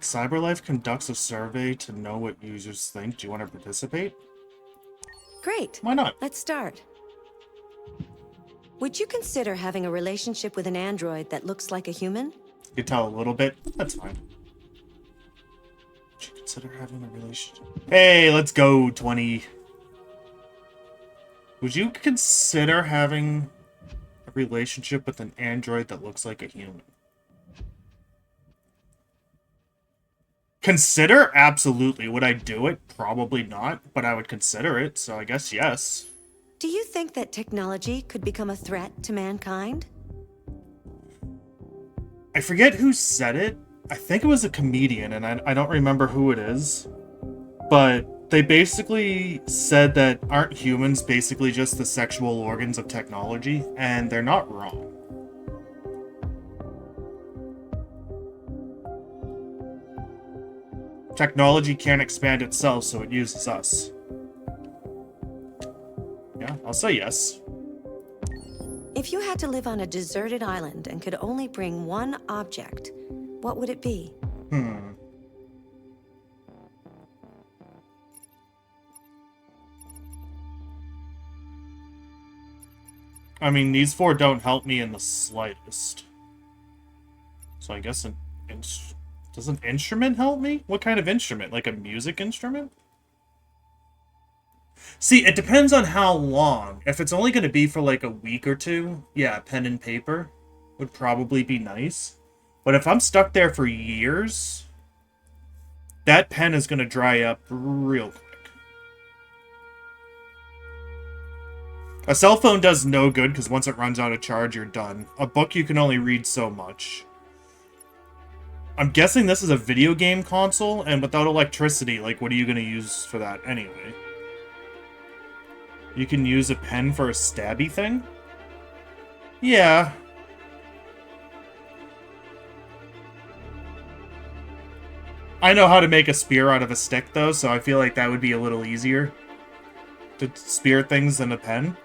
CyberLife conducts a survey to know what users think. Do you want to participate? Great. Why not? Let's start. Would you consider having a relationship with an android that looks like a human? You can tell a little bit. That's fine. Would you consider having a relationship? Hey, let's go, 20. Would you consider having a relationship with an android that looks like a human? Consider? Absolutely. Would I do it? Probably not, but I would consider it, so I guess yes. Do you think that technology could become a threat to mankind? I forget who said it. I think it was a comedian, and I don't remember who it is. But they basically said that aren't humans basically just the sexual organs of technology? And they're not wrong. Technology can't expand itself, so it uses us. Yeah, I'll say yes. If you had to live on a deserted island and could only bring one object, what would it be? I mean, these four don't help me in the slightest. So I guess does an instrument help me? What kind of instrument? Like a music instrument? See, it depends on how long. If it's only going to be for like a week or two, yeah, pen and paper would probably be nice. But if I'm stuck there for years, that pen is going to dry up real quick. A cell phone does no good because once it runs out of charge, you're done. A book you can only read so much. I'm guessing this is a video game console, and without electricity, like, what are you going to use for that anyway? You can use a pen for a stabby thing? Yeah. I know how to make a spear out of a stick, though, so I feel like that would be a little easier to spear things than a pen.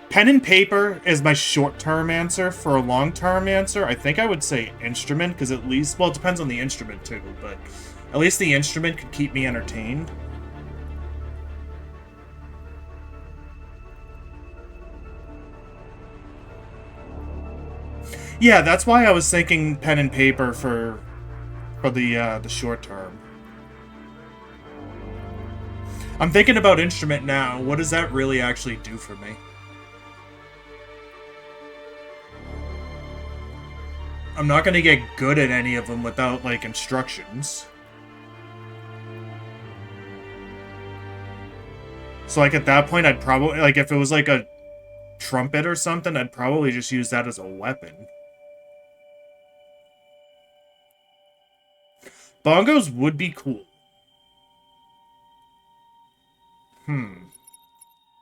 Pen and paper is my short-term answer. For a long-term answer, I think I would say instrument, because at least, well, it depends on the instrument too, but at least the instrument could keep me entertained. Yeah, that's why I was thinking pen and paper for the short term. I'm thinking about instrument now. What does that really actually do for me? I'm not going to get good at any of them without, like, instructions. So, like, at that point, I'd probably, like, if it was, like, a trumpet or something, I'd probably just use that as a weapon. Bongos would be cool.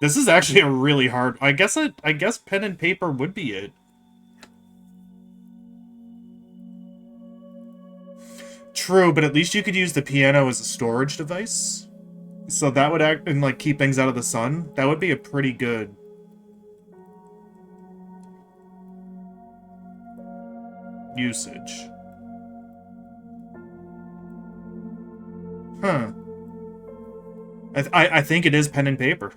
This is actually a really hard... I guess pen and paper would be it. True, but at least you could use the piano as a storage device. So that would act and like keep things out of the sun. That would be a pretty good usage. Huh. I think it is pen and paper.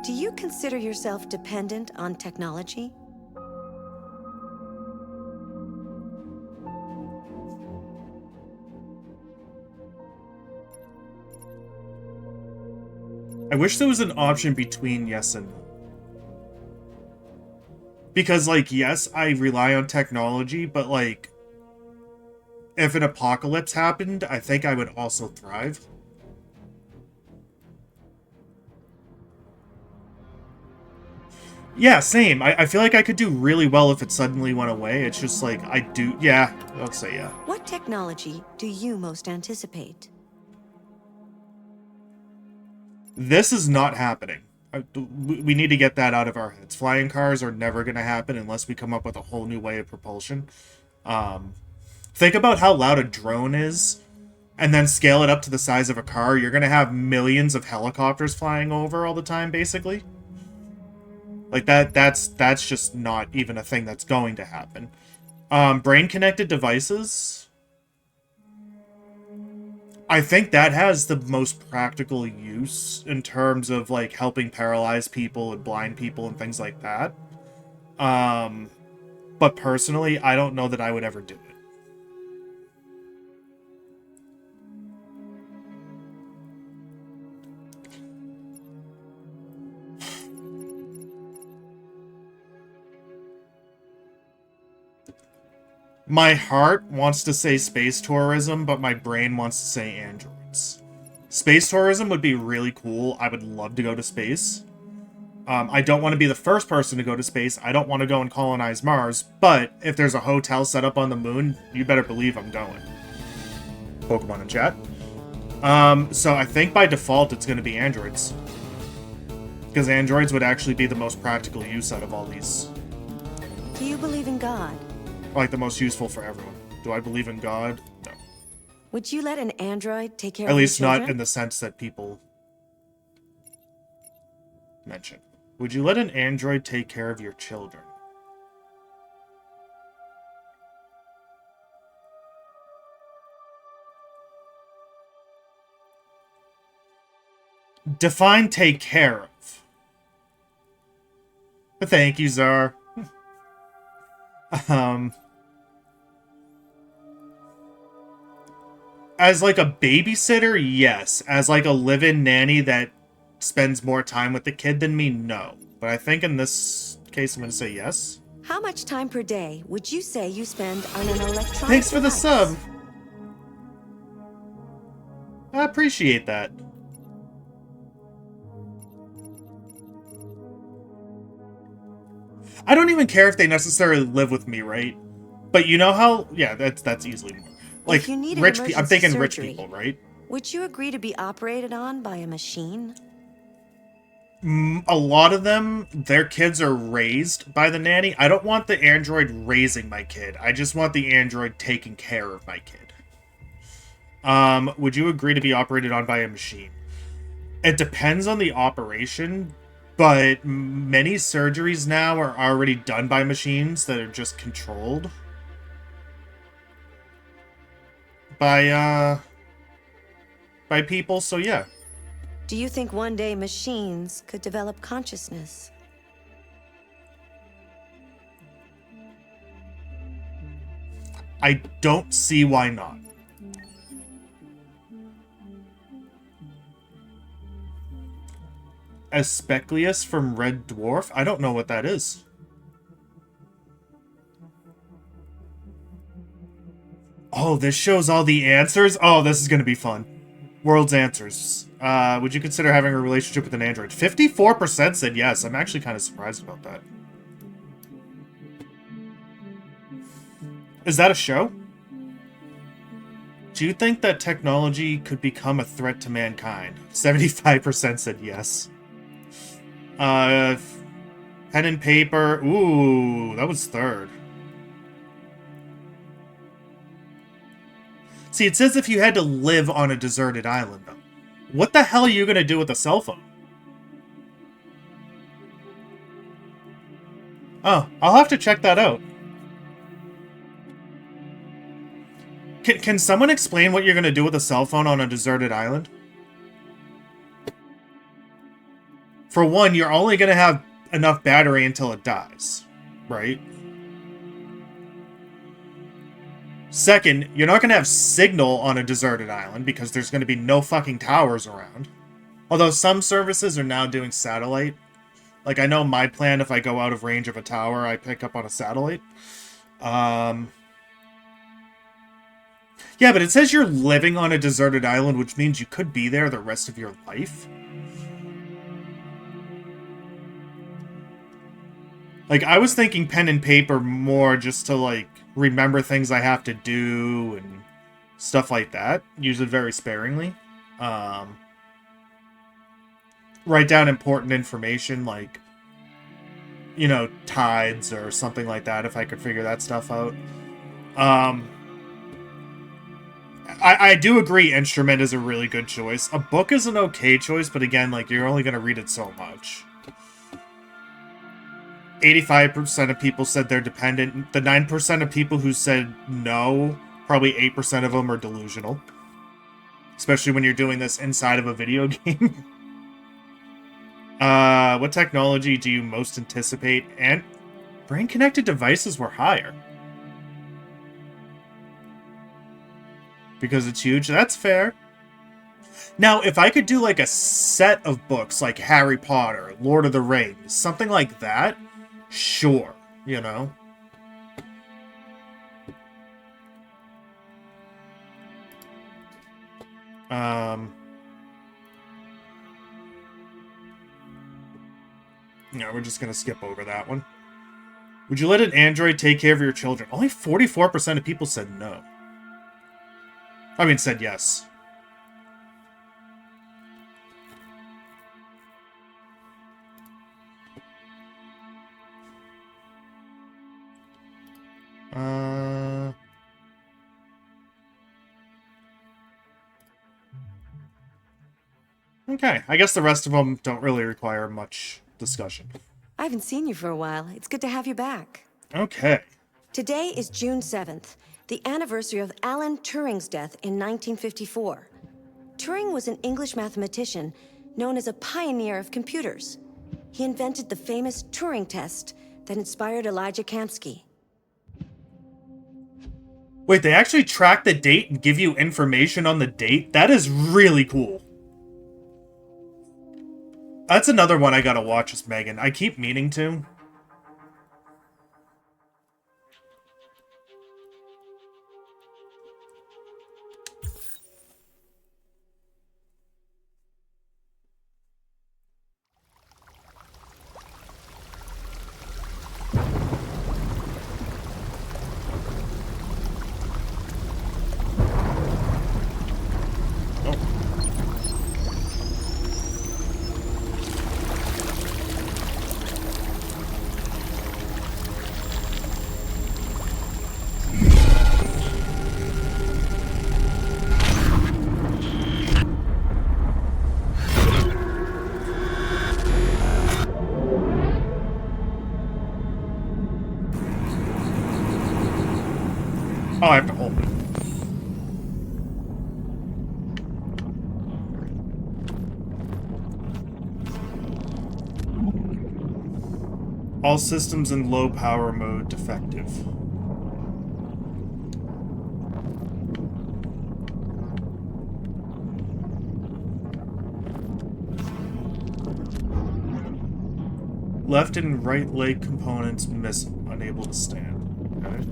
Do you consider yourself dependent on technology? I wish there was an option between yes and no. Because, like, yes, I rely on technology, but, like, if an apocalypse happened, I think I would also thrive. Yeah, same. I feel like I could do really well if it suddenly went away. It's just like, I do... Yeah, I'll say yeah. What technology do you most anticipate? This is not happening. We need to get that out of our heads. Flying cars are never going to happen unless we come up with a whole new way of propulsion. Think about how loud a drone is, and then scale it up to the size of a car. You're going to have millions of helicopters flying over all the time, basically. Like that's just not even a thing that's going to happen. Brain connected devices. I think that has the most practical use in terms of like helping paralyzed people and blind people and things like that. But personally, I don't know that I would ever do it. My heart wants to say space tourism, but my brain wants to say androids. Space tourism would be really cool. I would love to go to space. I don't want to be the first person to go to space. I don't want to go and colonize Mars. But if there's a hotel set up on the moon, you better believe I'm going. Pokemon in chat. So I think by default it's going to be androids. Because androids would actually be the most practical use out of all these. Do you believe in God? Like the most useful for everyone. Do I believe in God? No. Would you let an android take care At of least your not children? in the sense that people mention. Would you let an android take care of your children? Define take care of. Thank you, Czar. As like a babysitter, yes. As like a live-in nanny that spends more time with the kid than me, no. But I think in this case, I'm going to say yes. How much time per day would you say you spend on an electronic Thanks for the device? sub. I appreciate that. I don't even care if they necessarily live with me, right? But you know how? Yeah, that's easily more. Like If you need an rich people. I'm emergency thinking rich surgery, people, right? Would you agree to be operated on by a machine? A lot of them, their kids are raised by the nanny. I don't want the android raising my kid. I just want the android taking care of my kid. Would you agree to be operated on by a machine? It depends on the operation, but many surgeries now are already done by machines that are just controlled by people, so yeah. Do you think one day machines could develop consciousness? I don't see why not. Aspeglius from Red Dwarf? I don't know what that is. Oh, this shows all the answers? Oh, this is going to be fun. World's answers. Would you consider having a relationship with an android? 54% said yes. I'm actually kind of surprised about that. Is that a show? Do you think that technology could become a threat to mankind? 75% said yes. Pen and paper. Ooh, that was third. See, it says if you had to live on a deserted island, though. What the hell are you going to do with a cell phone? Oh, I'll have to check that out. Can someone explain what you're going to do with a cell phone on a deserted island? For one, you're only going to have enough battery until it dies, right? Second, you're not going to have signal on a deserted island because there's going to be no fucking towers around. Although some services are now doing satellite. Like, I know my plan, if I go out of range of a tower, I pick up on a satellite. Yeah, but it says you're living on a deserted island, which means you could be there the rest of your life. Like, I was thinking pen and paper more just to, like, remember things I have to do and stuff like that. Use it very sparingly. Write down important information, like, you know, tides or something like that, if I could figure that stuff out. I do agree instrument is a really good choice. A book is an okay choice, but again, like, you're only going to read it so much. 85% of people said they're dependent. The 9% of people who said no, probably 8% of them are delusional. Especially when you're doing this inside of a video game. What technology do you most anticipate? And brain-connected devices were higher. Because it's huge? That's fair. Now, if I could do like a set of books like Harry Potter, Lord of the Rings, something like that, sure, you know? No, we're just gonna skip over that one. Would you let an android take care of your children? Only 44% of people said no. I mean, said yes. Okay, I guess the rest of them don't really require much discussion. I haven't seen you for a while. It's good to have you back. Okay. Today is June 7th, the anniversary of Alan Turing's death in 1954. Turing was an English mathematician known as a pioneer of computers. He invented the famous Turing test that inspired Elijah Kamsky. Wait, they actually track the date and give you information on the date? That is really cool. That's another one I gotta watch with Megan. I keep meaning to. Oh, I have to hold it. All systems in low power mode defective. Left and right leg components missing, unable to stand. Okay.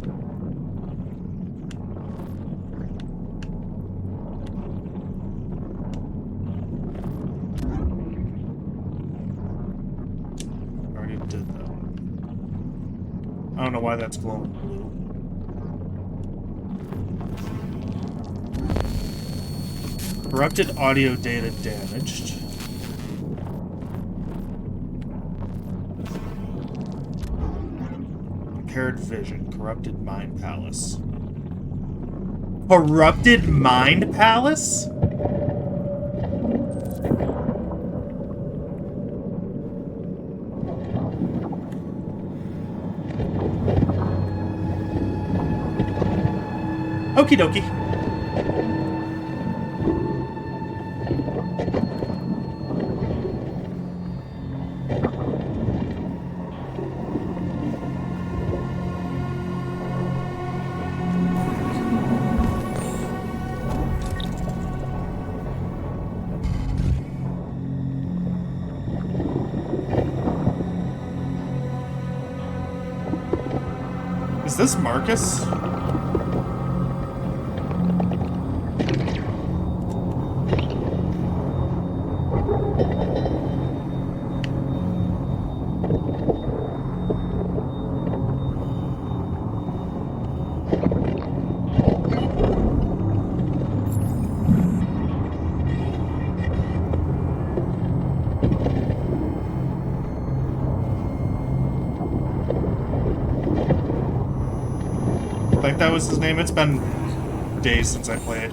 Did that. I don't know why that's glowing blue. Corrupted audio data damaged. Impaired vision. Corrupted mind palace. Corrupted mind palace? Okie dokie. Is this Marcus? I think that was his name. It's been days since I played.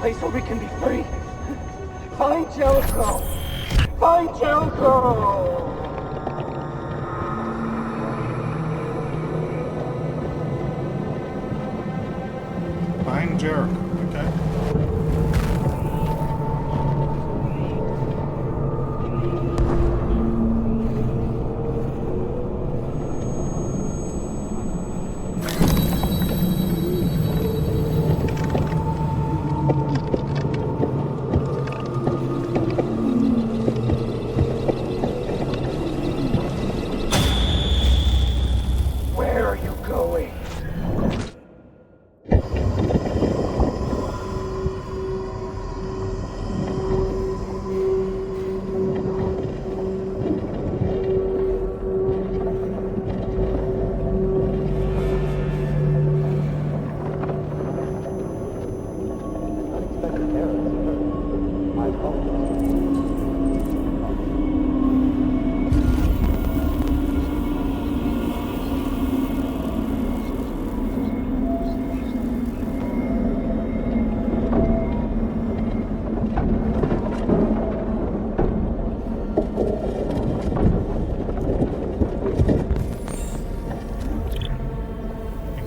place where we can be free. Find Jericho! Find Jericho! Find Jericho. Okay. Where are you going?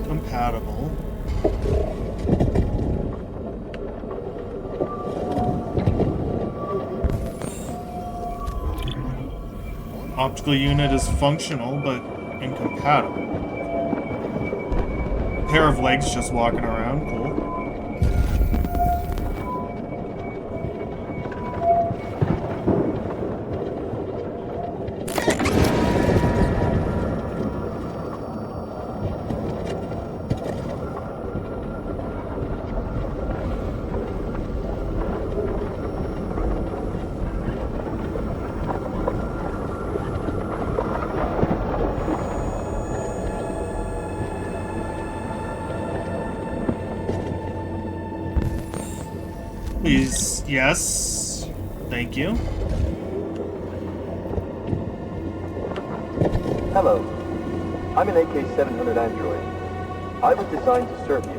Incompatible. Optical unit is functional, but incompatible. Pair of legs just walking around, cool. Please, yes. Thank you. Hello. I'm an AK-700 android. I was designed to serve you.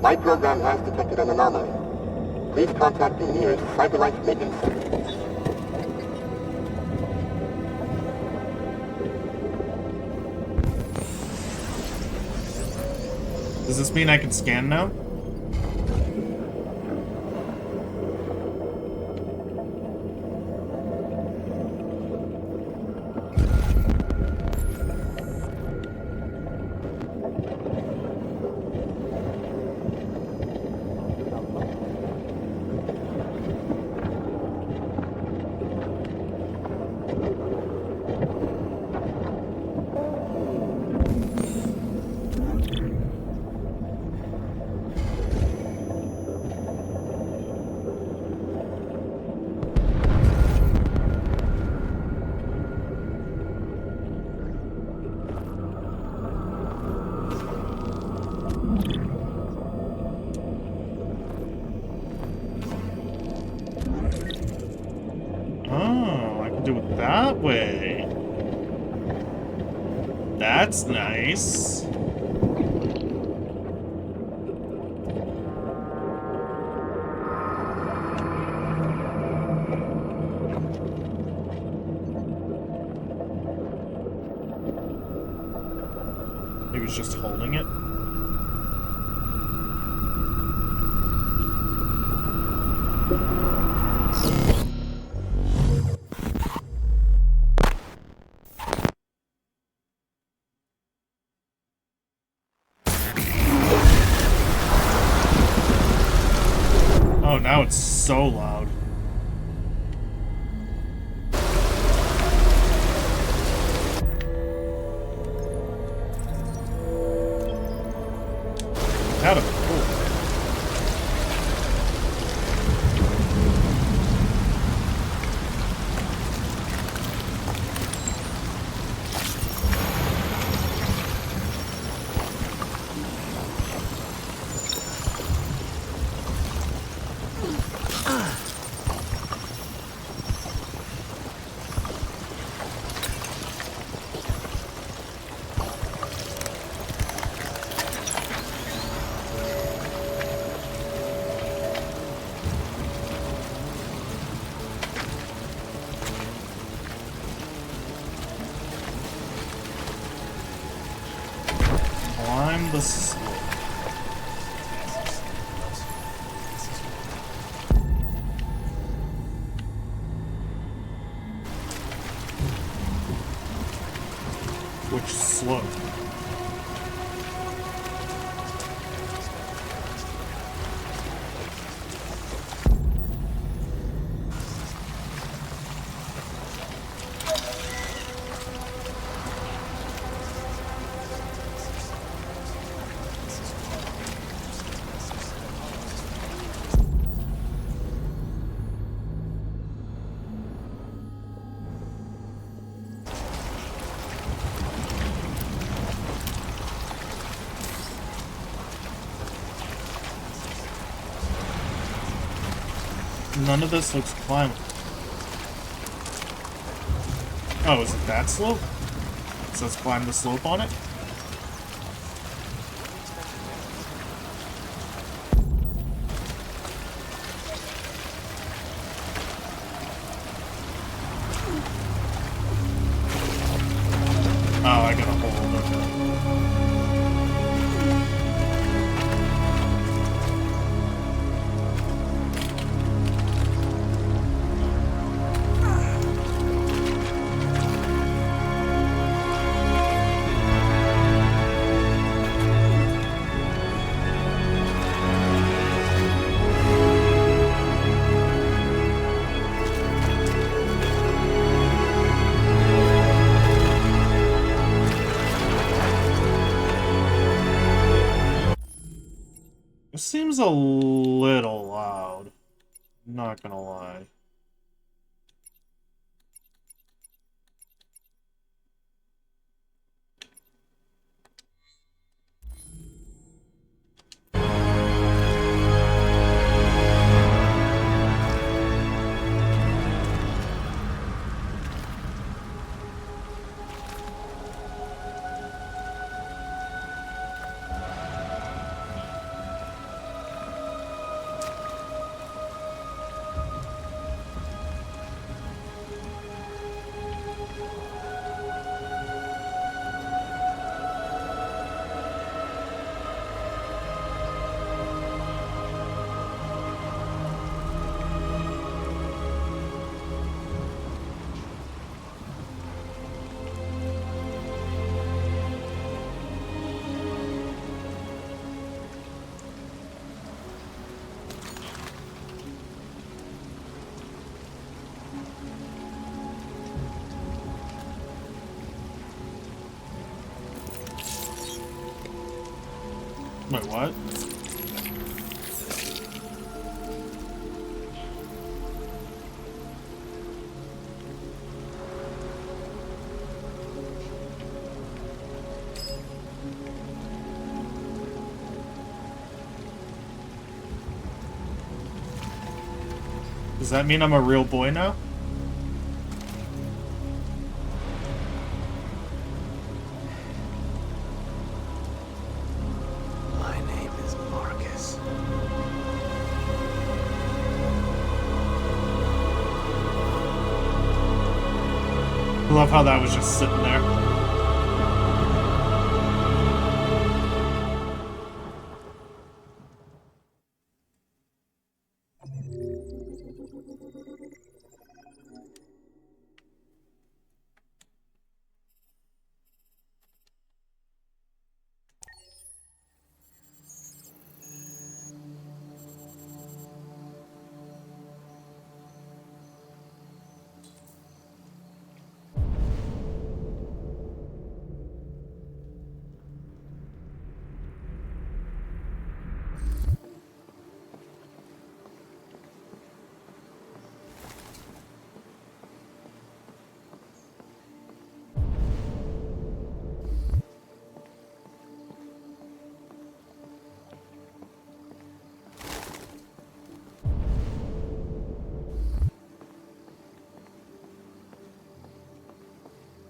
My program has detected an anomaly. Please contact the nearest Cyberlife maintenance center. Does this mean I can scan now? Oh, I can do it that way. That's nice. He was just holding it. Oh, now it's so loud. Adam, cool. the slope. Which slope? None of this looks climbable. Oh, is it that slope? It says climb the slope on it? Oh, I gotta hold it. It seems a little loud. Not gonna lie. Wait, what? Does that mean I'm a real boy now? My name is Marcus. I love how that was just sitting there.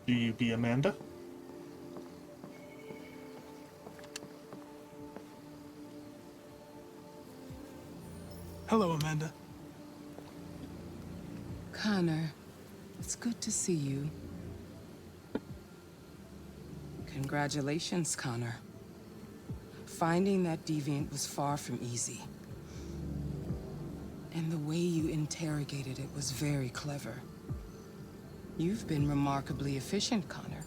Do you be Amanda? Hello, Amanda. Connor, it's good to see you. Congratulations, Connor. Finding that deviant was far from easy. And the way you interrogated it was very clever. You've been remarkably efficient, Connor.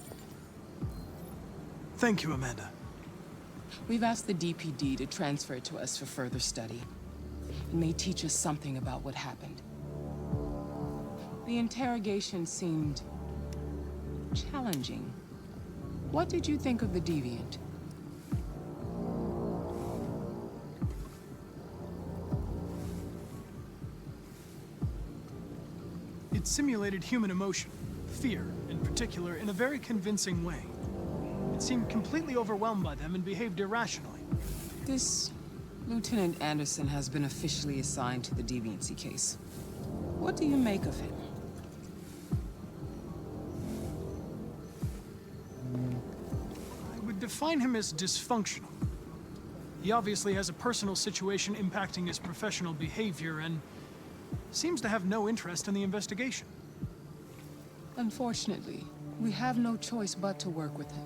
Thank you, Amanda. We've asked the DPD to transfer it to us for further study. It may teach us something about what happened. The interrogation seemed challenging. What did you think of the deviant? It simulated human emotion, fear in particular, in a very convincing way. It seemed completely overwhelmed by them and behaved irrationally. This Lieutenant Anderson has been officially assigned to the deviancy case. What do you make of him? I would define him as dysfunctional. He obviously has a personal situation impacting his professional behavior and seems to have no interest in the investigation. Unfortunately, we have no choice but to work with him.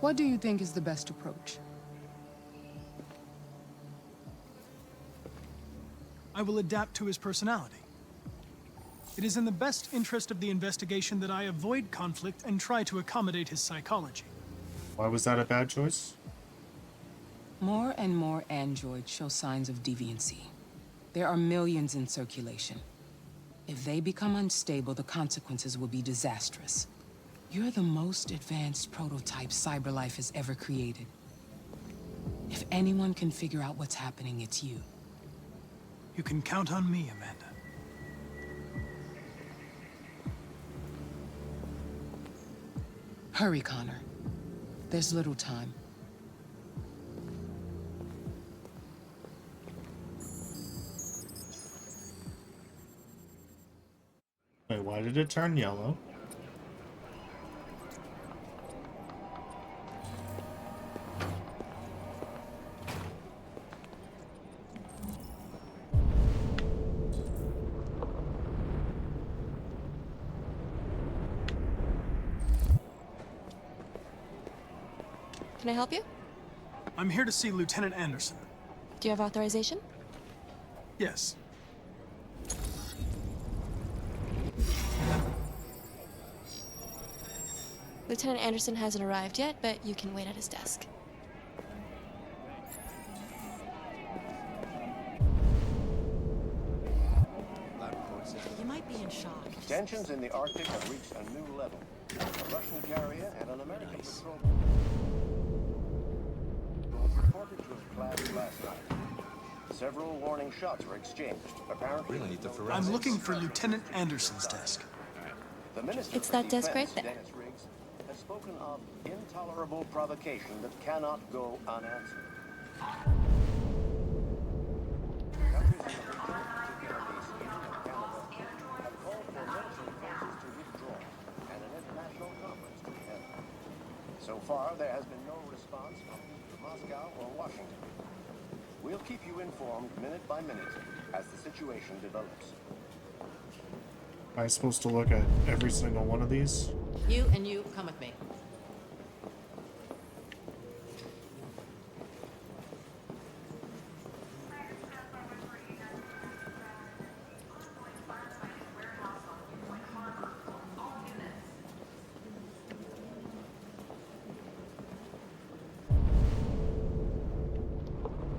What do you think is the best approach? I will adapt to his personality. It is in the best interest of the investigation that I avoid conflict and try to accommodate his psychology. Why was that a bad choice? More and more androids show signs of deviancy. There are millions in circulation. If they become unstable, the consequences will be disastrous. You're the most advanced prototype Cyberlife has ever created. If anyone can figure out what's happening, it's you. You can count on me, Amanda. Hurry, Connor. There's little time. Wait, why did it turn yellow? Can I help you? I'm here to see Lieutenant Anderson. Do you have authorization? Yes. Lieutenant Anderson hasn't arrived yet, but you can wait at his desk. You might be in shock. Tensions in the Arctic have reached a new level. A Russian carrier and an American patrol was reported to have clashed last night. Several warning shots were exchanged. Apparently, I'm looking for Lieutenant Anderson's desk. the Minister It's for that desk Defense, right there. Dennis Riggs, has spoken of intolerable provocation that cannot go unanswered. Countries in the region, particularly Sweden and Canada, have called for military forces to withdraw and an international conference to be held. So far, there has been no response from either Moscow or Washington. We'll keep you informed minute by minute as the situation develops. Am I supposed to look at every single one of these? You and you come with me.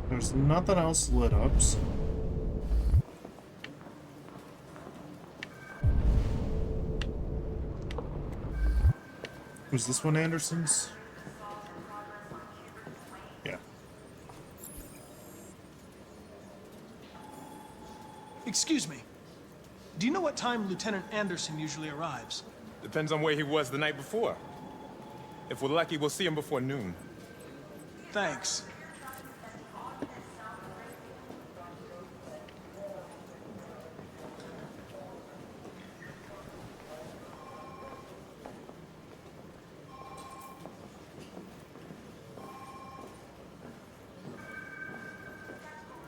There's nothing else lit up, so... Was this one Anderson's? Yeah. Excuse me. Do you know what time Lieutenant Anderson usually arrives? Depends on where he was the night before. If we're lucky, we'll see him before noon. Thanks.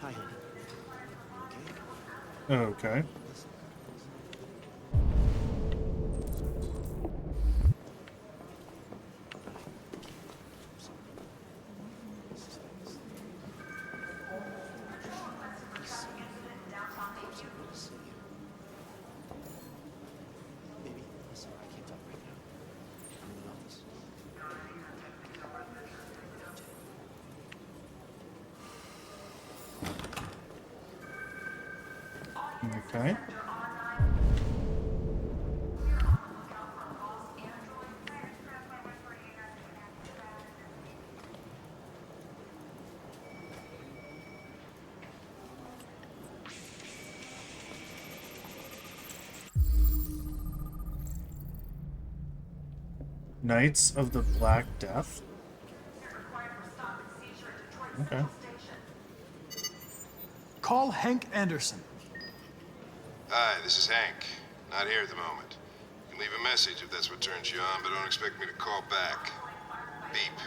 Hi, honey. Okay. Okay. Knights of the Black Death. Okay. Call Hank Anderson. Hi, this is Hank. Not here at the moment. You can leave a message if that's what turns you on, but don't expect me to call back. Beep.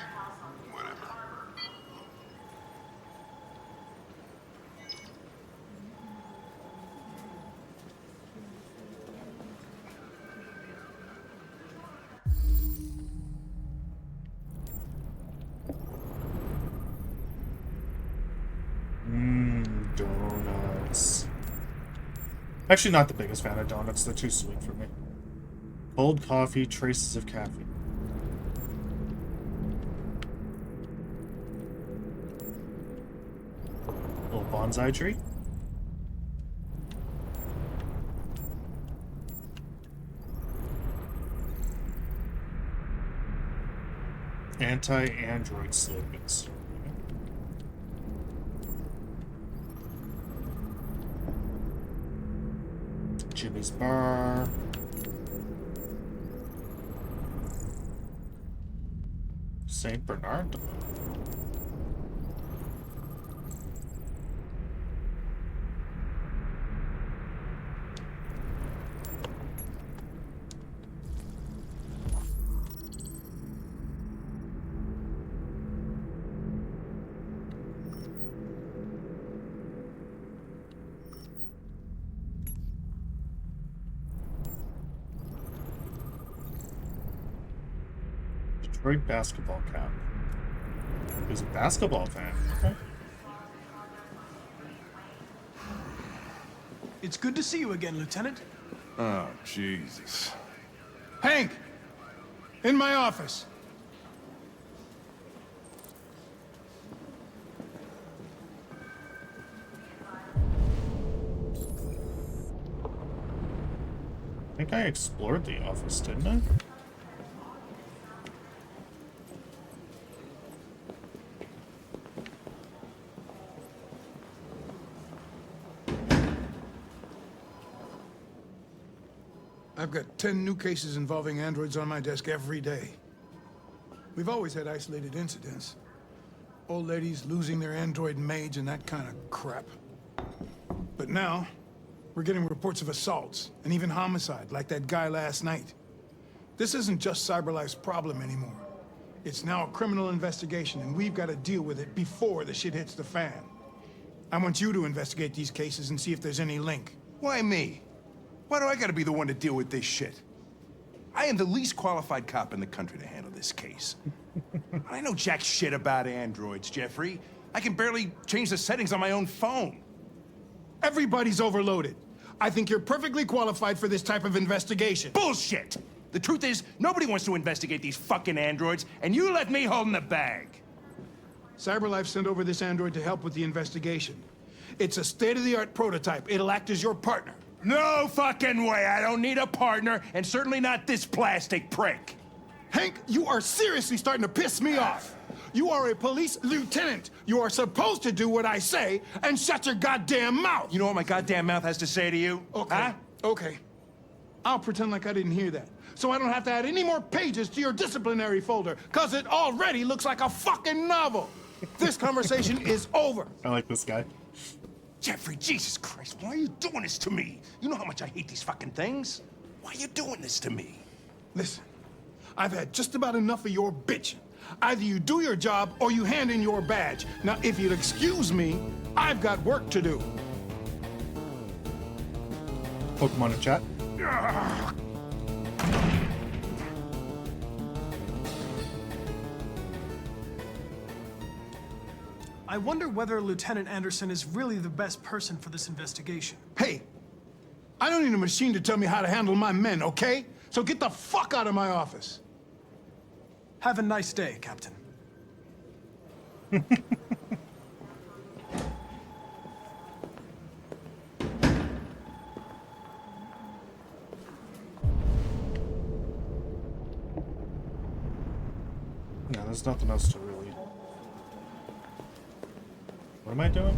Whatever. Donuts. Actually, not the biggest fan of donuts. They're too sweet for me. Cold coffee, traces of caffeine. Little bonsai tree. Anti-android slogans. Jimmy's Bar. Saint Bernard. Detroit basketball cap. He was a basketball fan. Okay. It's good to see you again, Lieutenant. Oh, Jesus. Hank! In my office. I think I explored the office, didn't I? I've got 10 new cases involving androids on my desk every day. We've always had isolated incidents. Old ladies losing their android maids and that kind of crap. But now, we're getting reports of assaults and even homicide, like that guy last night. This isn't just CyberLife's problem anymore. It's now a criminal investigation, and we've got to deal with it before the shit hits the fan. I want you to investigate these cases and see if there's any link. Why me? Why do I gotta be the one to deal with this shit? I am the least qualified cop in the country to handle this case. I know jack shit about androids, Jeffrey. I can barely change the settings on my own phone. Everybody's overloaded. I think you're perfectly qualified for this type of investigation. Bullshit! The truth is, nobody wants to investigate these fucking androids, and you left me holding the bag. CyberLife sent over this android to help with the investigation. It's a state-of-the-art prototype. It'll act as your partner. No fucking way! I don't need a partner, and certainly not this plastic prick. Hank, you are seriously starting to piss me off. You are a police lieutenant. You are supposed to do what I say and shut your goddamn mouth. You know what my goddamn mouth has to say to you? Okay. Huh? Okay. I'll pretend like I didn't hear that. So I don't have to add any more pages to your disciplinary folder, because it already looks like a fucking novel. This conversation is over. I like this guy. Jeffrey, Jesus Christ, why are you doing this to me? You know how much I hate these fucking things. Why are you doing this to me? Listen, I've had just about enough of your bitching. Either you do your job or you hand in your badge. Now, if you'll excuse me, I've got work to do. Pokemon in chat. I wonder whether Lieutenant Anderson is really the best person for this investigation. Hey, I don't need a machine to tell me how to handle my men, okay? So get the fuck out of my office. Have a nice day, Captain. Yeah, there's nothing else to really... What am I doing?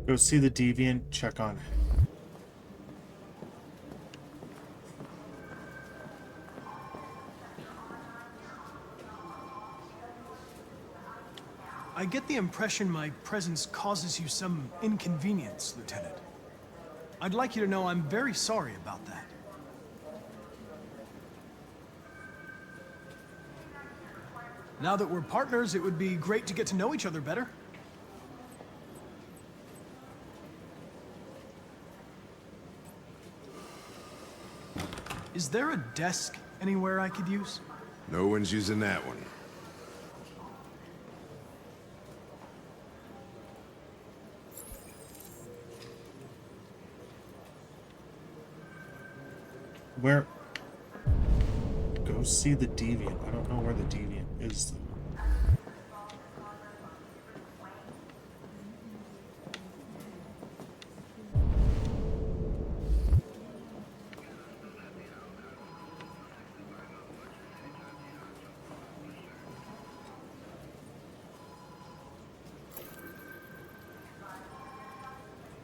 Go see the Deviant, check on him. I get the impression my presence causes you some inconvenience, Lieutenant. I'd like you to know I'm very sorry about that. Now that we're partners, it would be great to get to know each other better. Is there a desk anywhere I could use? No one's using that one. Where? Go see the Deviant. I don't know where the Deviant is, though.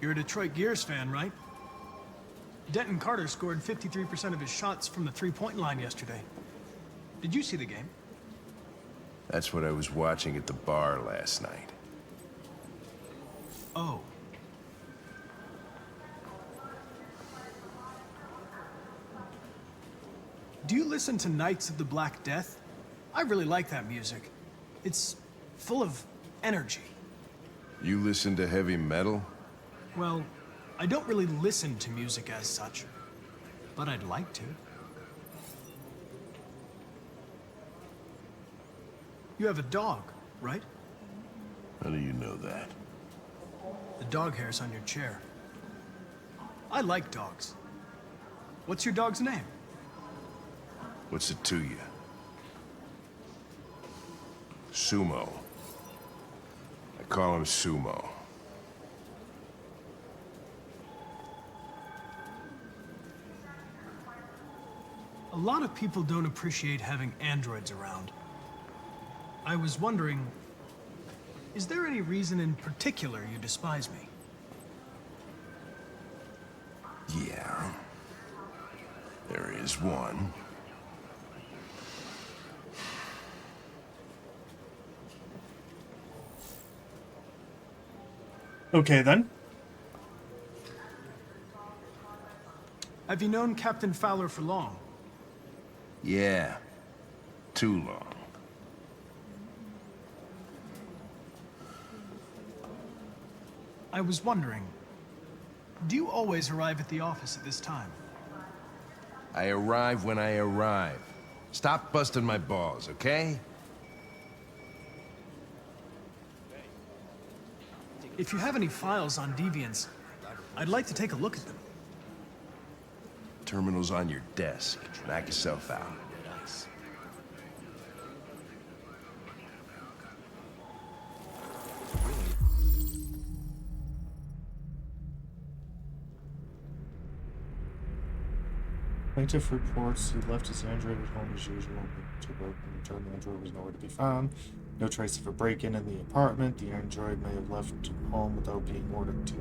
You're a Detroit Gears fan, right? Denton Carter scored 53% of his shots from the three-point line yesterday. Did you see the game? That's what I was watching at the bar last night. Oh. Do you listen to Knights of the Black Death? I really like that music. It's full of energy. You listen to heavy metal? Well, I don't really listen to music as such, but I'd like to. You have a dog, right? How do you know that? The dog hair's on your chair. I like dogs. What's your dog's name? What's it to you? Sumo. I call him Sumo. A lot of people don't appreciate having androids around. I was wondering, is there any reason in particular you despise me? Yeah. There is one. Okay, then. Have you known Captain Fowler for long? Yeah. Too long. I was wondering, do you always arrive at the office at this time? I arrive when I arrive. Stop busting my balls, okay? If you have any files on Deviants, I'd like to take a look at them. Terminal's on your desk. Knock yourself out. Plaintiff reports he left his android at home as usual. To work and returned, the android was nowhere to be found. No trace of a break-in in the apartment. The android may have left home without being ordered to.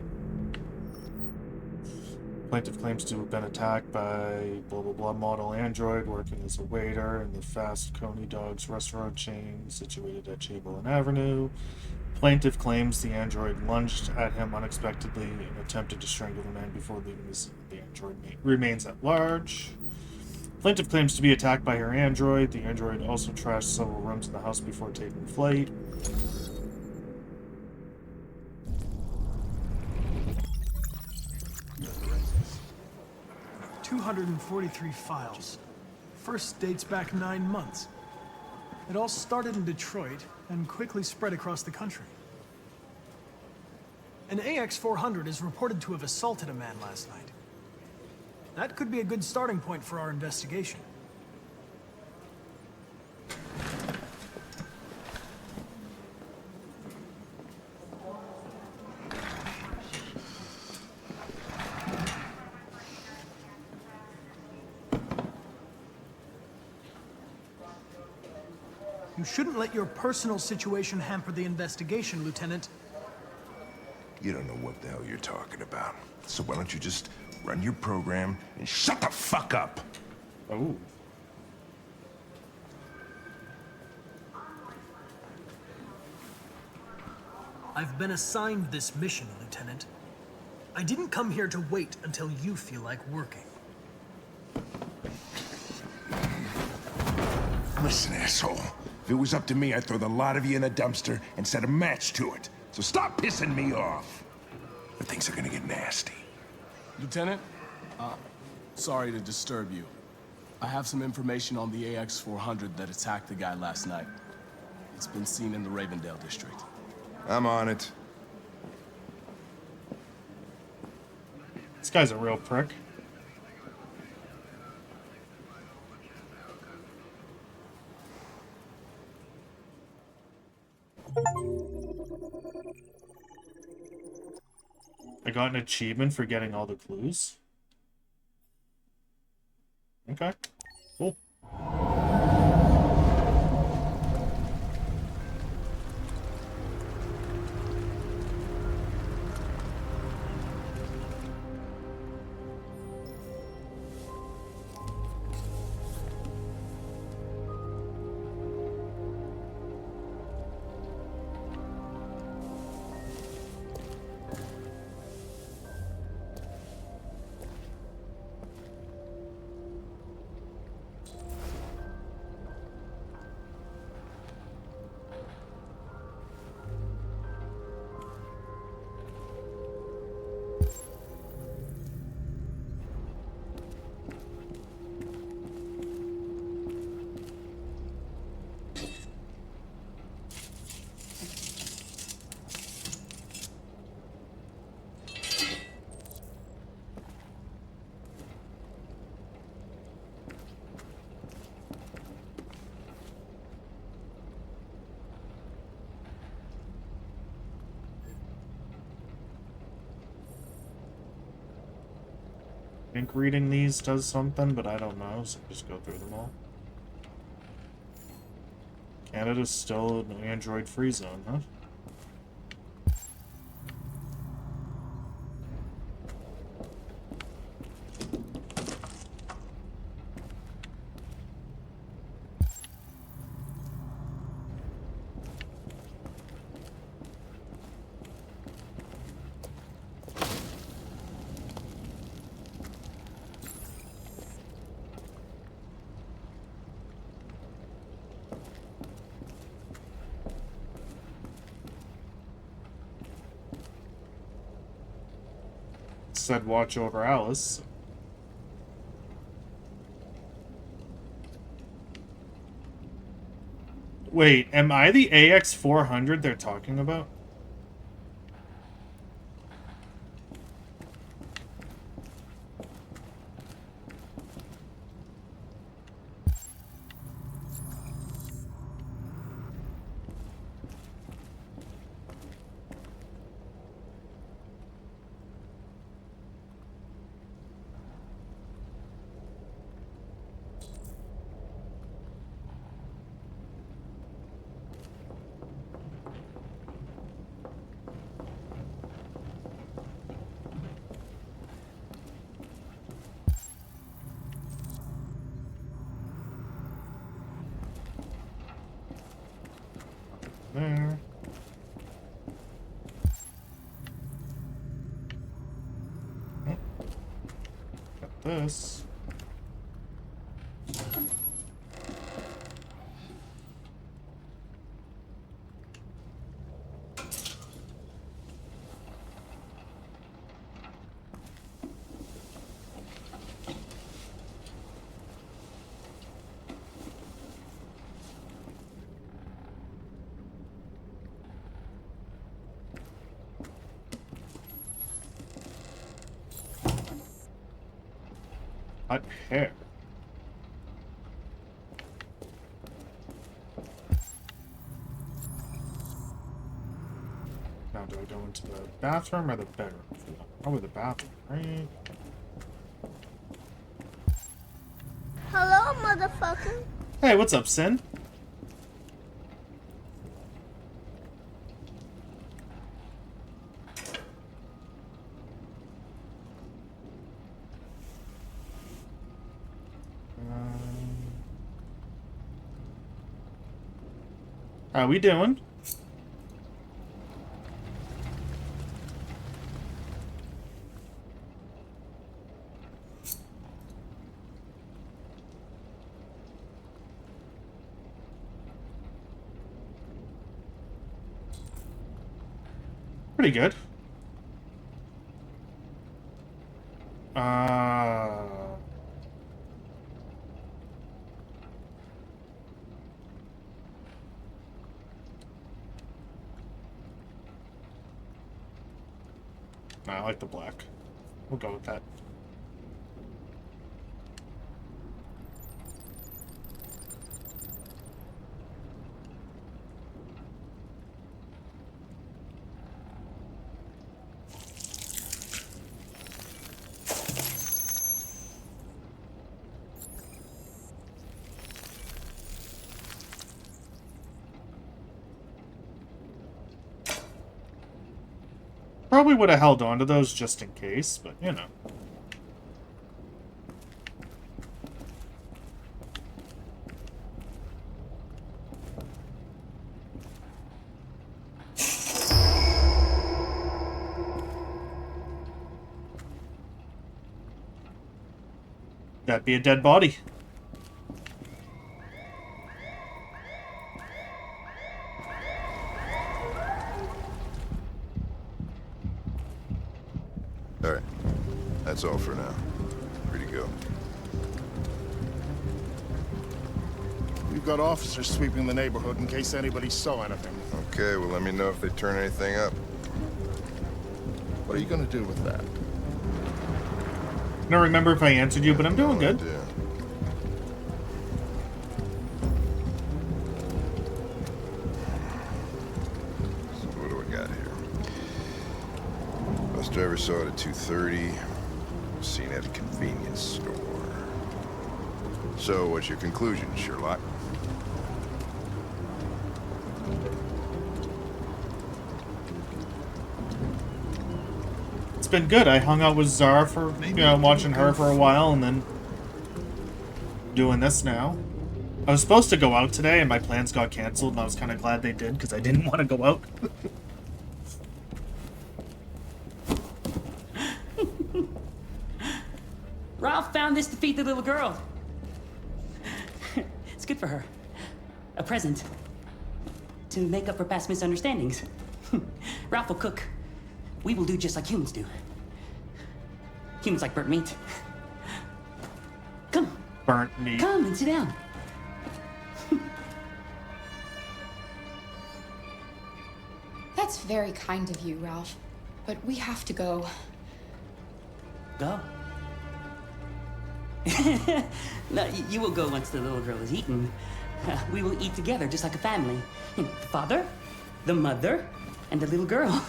Plaintiff claims to have been attacked by blah blah blah model android working as a waiter in the Fast Coney Dogs restaurant chain situated at Chamberlain Avenue. Plaintiff claims the android lunged at him unexpectedly and attempted to strangle the man before leaving the scene. The android remains at large. Plaintiff claims to be attacked by her android. The android also trashed several rooms in the house before taking flight. "243 files. First dates back 9 months. It all started in Detroit and quickly spread across the country. An AX-400 is reported to have assaulted a man last night. That could be a good starting point for our investigation. You shouldn't let your personal situation hamper the investigation, Lieutenant. You don't know what the hell you're talking about. So why don't you just run your program and shut the fuck up? Oh. I've been assigned this mission, Lieutenant. I didn't come here to wait until you feel like working. Listen, asshole. If it was up to me, I'd throw the lot of you in a dumpster and set a match to it. So stop pissing me off. But things are gonna get nasty. Lieutenant, sorry to disturb you. I have some information on the AX-400 that attacked the guy last night. It's been seen in the Ravendale district. I'm on it. This guy's a real prick. I got an achievement for getting all the clues. Okay, cool. I think reading these does something, but I don't know, so just go through them all. Canada's still an Android-free zone, huh? Said watch over Alice. Wait, am I the AX-400 they're talking about? There. Oh. Got this. Hot hair. Now, do I go into the bathroom or the bedroom? Probably the bathroom, right? Hello, motherfucker. Hey, what's up, Sin? How we doing? Pretty good. I like the black. We'll go with that. Probably would have held on to those just in case, but you know. That'd be a dead body. Alright. That's all for now. Free to go. We've got officers sweeping the neighborhood in case anybody saw anything. Okay, well let me know if they turn anything up. What are you gonna do with that? I don't remember if I answered you, but I'm doing good. Yeah. So what do we got here? Bus driver saw it at 2:30. Seen at a convenience store. So what's your conclusion, Sherlock? It's been good. I hung out with Zara for, watching her for a while and then doing this now. I was supposed to go out today and my plans got canceled and I was kind of glad they did because I didn't want to go out. Ralph found this to feed the little girl. It's good for her. A present. To make up for past misunderstandings. Ralph will cook. We will do just like humans do. Humans like burnt meat. Come. Burnt meat. Come and sit down. That's very kind of you, Ralph. But we have to go. Go? No, you will go once the little girl is eaten. We will eat together, just like a family. The father, the mother, and the little girl.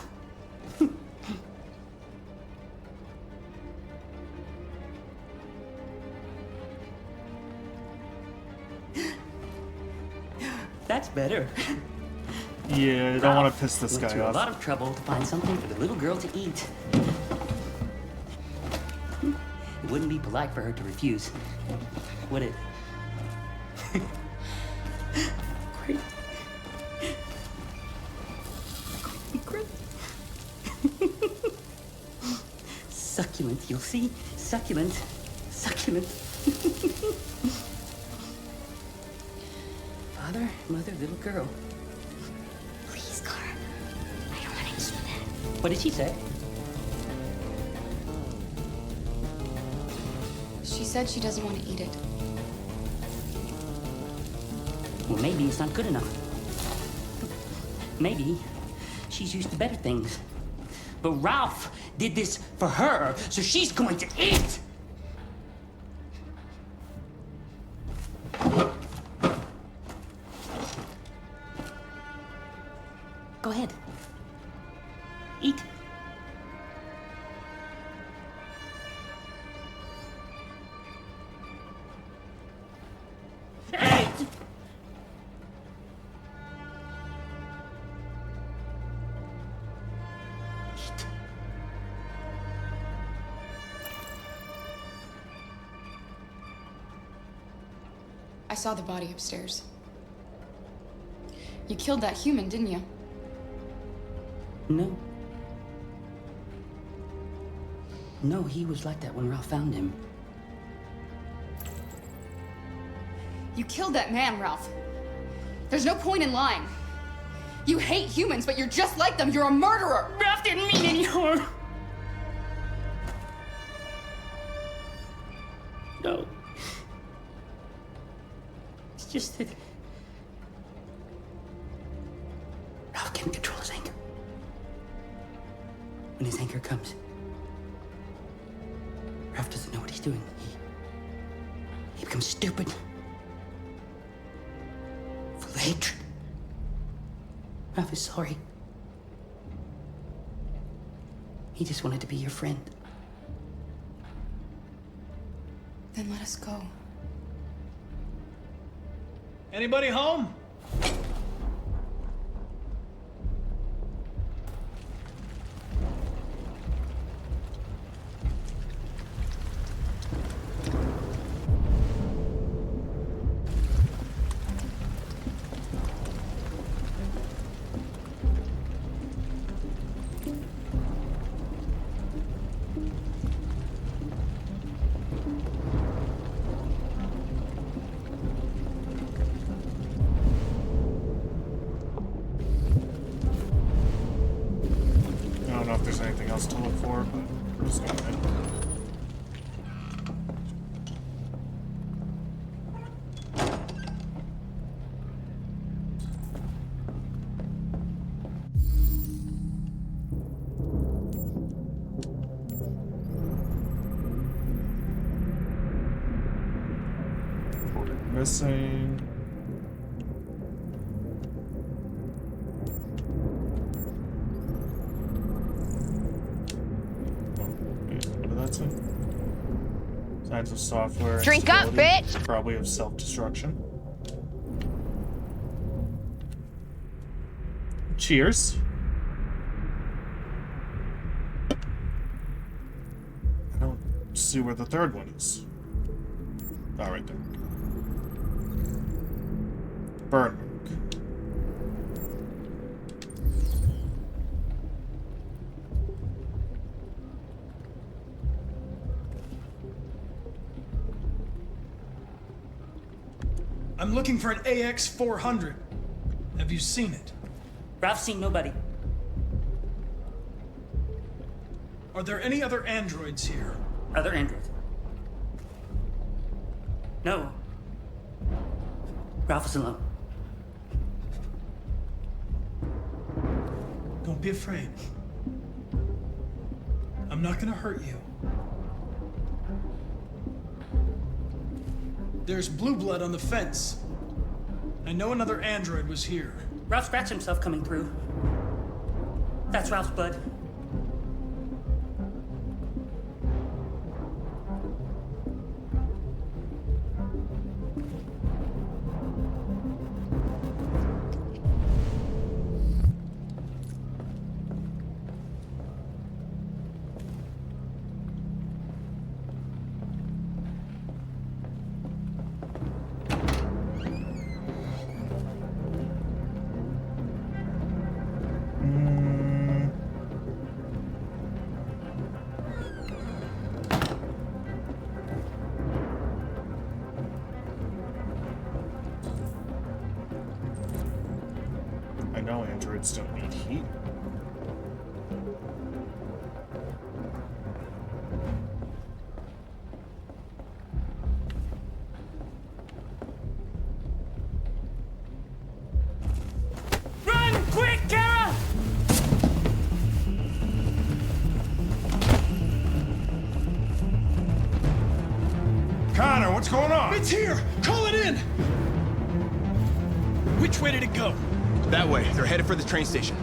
That's better. Yeah, I don't want to piss this went guy to off. a lot of trouble to find something for the little girl to eat. It wouldn't be polite for her to refuse, would it? Great. Great. Succulent, you'll see? Succulent. Succulent. Father, mother, little girl. Please, Clara. I don't want to eat that. What did she say? She said she doesn't want to eat it. Well, maybe it's not good enough. Maybe she's used to better things. But Ralph did this for her, so she's going to eat! Go ahead. Eat. I saw the body upstairs. You killed that human, didn't you? No. No, he was like that when Ralph found him. You killed that man, Ralph. There's no point in lying. You hate humans, but you're just like them. You're a murderer. Ralph didn't mean any harm. No. It's just that Ralph can't control his anger. When his anger comes, Ralph doesn't know what he's doing. He becomes stupid. Full of hatred. Ralph is sorry. He just wanted to be your friend. Then let us go. Anybody home? To look for, but we're just going in. Missing. Signs of software. Drink up, bitch! Probably of self-destruction. Cheers. I don't see where the third one is. Oh, right there. Burn mark. I'm looking for an AX-400. Have you seen it? Ralph's seen nobody. Are there any other androids here? Other androids? No. Ralph is alone. Don't be afraid. I'm not gonna hurt you. There's blue blood on the fence. I know another android was here. Ralph scratched himself coming through. That's Ralph's blood. Don't need heat. Run! Quick, Kara! Connor, what's going on? It's here! Call it in! Which way did it go? That way. They're headed for the train station.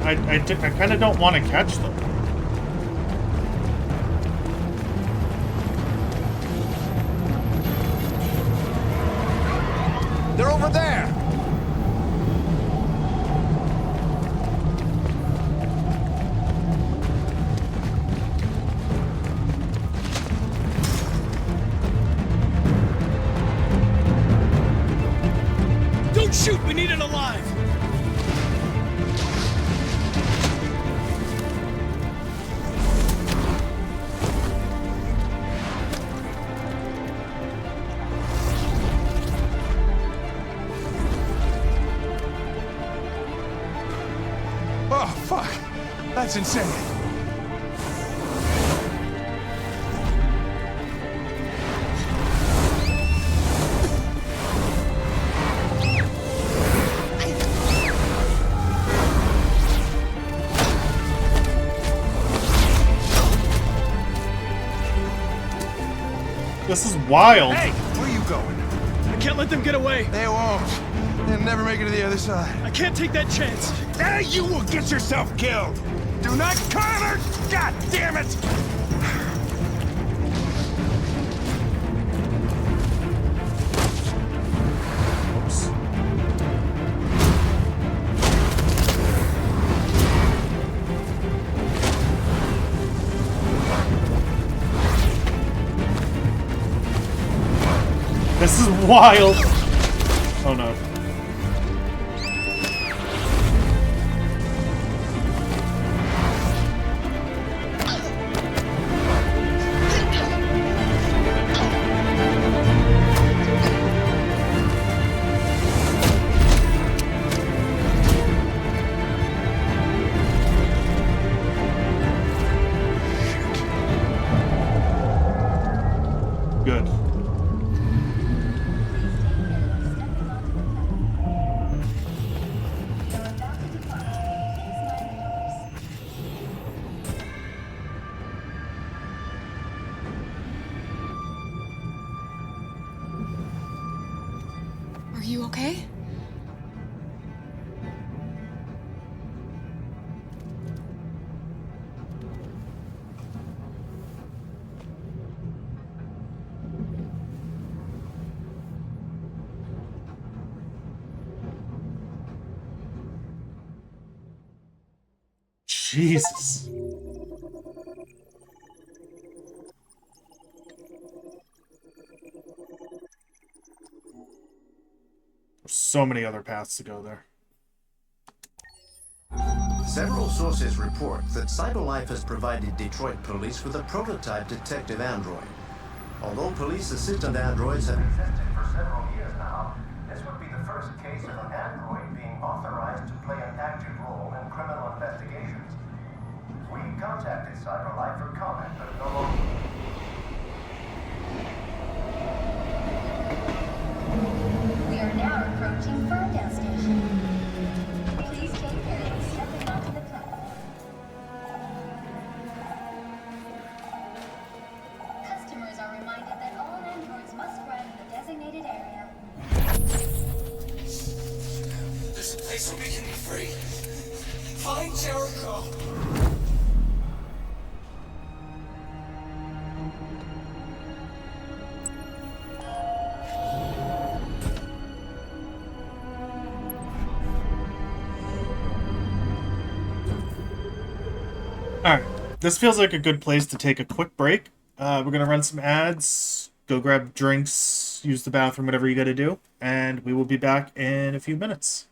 I kind of don't want to catch them. They're over there! Don't shoot! We need it alive! Oh, fuck. That's insane. This is wild. Hey, where are you going? I can't let them get away. They won't. They'll never make it to the other side. I can't take that chance. Hey, you will get yourself killed. Do not cover! God damn it! Oops. This is wild. Oh no. Good. Are you okay? Jesus. There's so many other paths to go there. Several sources report that CyberLife has provided Detroit police with a prototype detective android. Although police assistant androids have existed for several years now, this would be the first case of an android being authorized to play an active role in criminal investigations. We contacted CyberLife for comment, but no longer. We are now approaching Ferndale Station. Please take care of stepping onto the platform. Customers are reminded that all androids must run in the designated area. There's a place where we can be free. Find Jericho. Alright, this feels like a good place to take a quick break. We're gonna run some ads, go grab drinks, use the bathroom, whatever you gotta do, and we will be back in a few minutes.